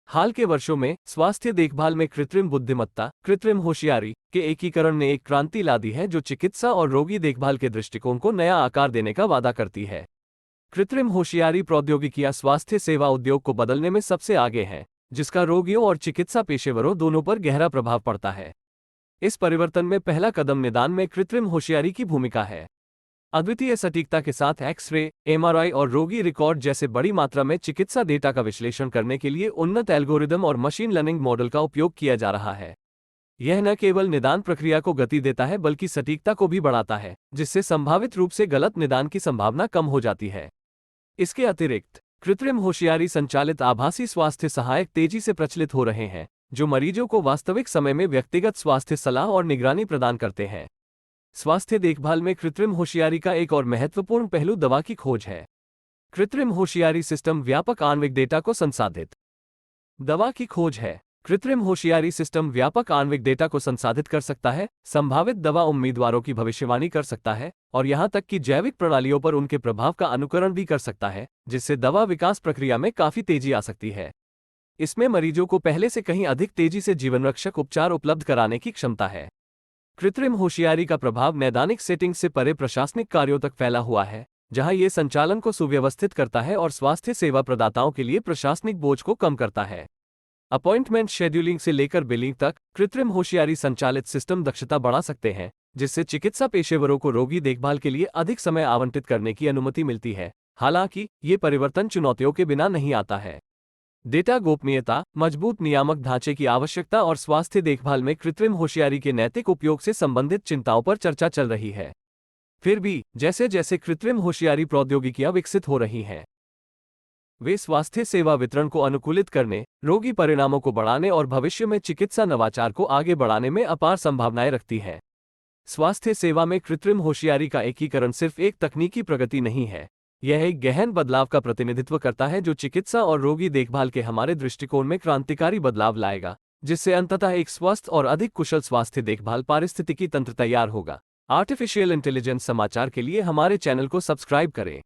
हाल के वर्षों में स्वास्थ्य देखभाल में कृत्रिम बुद्धिमत्ता, कृत्रिम होशियारी के एकीकरण ने एक क्रांति ला दी है जो चिकित्सा और रोगी देखभाल के दृष्टिकोण को नया आकार देने का वादा करती है। कृत्रिम होशियारी प्रौद्योगिकियां स्वास्थ्य सेवा उद्योग को बदलने में सबसे आगे हैं, जिसका रोगियों और चिकित्सा पेशेवरों दोनों पर गहरा प्रभाव पड़ता है। इस परिवर्तन में पहला कदम निदान में कृत्रिम होशियारी की भूमिका है। अद्वितीय सटीकता के साथ एक्स-रे, एमआरआई और रोगी रिकॉर्ड जैसे बड़ी मात्रा में चिकित्सा डेटा का विश्लेषण करने के लिए उन्नत एल्गोरिदम और मशीन लर्निंग मॉडल का उपयोग किया जा रहा है। यह न केवल निदान प्रक्रिया को गति देता है बल्कि सटीकता को भी बढ़ाता है, जिससे संभावित रूप से गलत निदान की संभावना कम हो जाती है। इसके अतिरिक्त कृत्रिम होशियारी संचालित आभासी स्वास्थ्य सहायक तेजी से प्रचलित हो रहे हैं, जो मरीजों को वास्तविक समय में व्यक्तिगत स्वास्थ्य सलाह और निगरानी प्रदान करते हैं। स्वास्थ्य देखभाल में कृत्रिम होशियारी का एक और महत्वपूर्ण पहलू दवा की खोज है। कृत्रिम होशियारी सिस्टम व्यापक आणविक डेटा को संसाधित दवा की खोज है। कृत्रिम होशियारी सिस्टम व्यापक आणविक डेटा को संसाधित कर सकता है, संभावित दवा उम्मीदवारों की भविष्यवाणी कर सकता है और यहां तक कि जैविक प्रणालियों पर उनके प्रभाव का अनुकरण भी कर सकता है, जिससे दवा विकास प्रक्रिया में काफी तेजी आ सकती है। इसमें मरीजों को पहले से कहीं अधिक तेजी से जीवनरक्षक उपचार उपलब्ध कराने की क्षमता है। कृत्रिम होशियारी का प्रभाव नैदानिक सेटिंग से परे प्रशासनिक कार्यों तक फैला हुआ है, जहां ये संचालन को सुव्यवस्थित करता है और स्वास्थ्य सेवा प्रदाताओं के लिए प्रशासनिक बोझ को कम करता है। अपॉइंटमेंट शेड्यूलिंग से लेकर बिलिंग तक कृत्रिम होशियारी संचालित सिस्टम दक्षता बढ़ा सकते हैं, जिससे चिकित्सा पेशेवरों को रोगी देखभाल के लिए अधिक समय आवंटित करने की अनुमति मिलती है। हालांकि ये परिवर्तन चुनौतियों के बिना नहीं आता है। डेटा गोपनीयता, मजबूत नियामक ढांचे की आवश्यकता और स्वास्थ्य देखभाल में कृत्रिम होशियारी के नैतिक उपयोग से संबंधित चिंताओं पर चर्चा चल रही है। फिर भी जैसे जैसे कृत्रिम होशियारी प्रौद्योगिकियां विकसित हो रही हैं, वे स्वास्थ्य सेवा वितरण को अनुकूलित करने, रोगी परिणामों को बढ़ाने और भविष्य में चिकित्सा नवाचार को आगे बढ़ाने में अपार संभावनाएं रखती हैं। स्वास्थ्य सेवा में कृत्रिम होशियारी का एकीकरण सिर्फ एक तकनीकी प्रगति नहीं है, यह एक गहन बदलाव का प्रतिनिधित्व करता है जो चिकित्सा और रोगी देखभाल के हमारे दृष्टिकोण में क्रांतिकारी बदलाव लाएगा, जिससे अंततः एक स्वस्थ और अधिक कुशल स्वास्थ्य देखभाल पारिस्थितिकी तंत्र तैयार होगा। आर्टिफिशियल इंटेलिजेंस समाचार के लिए हमारे चैनल को सब्सक्राइब करें।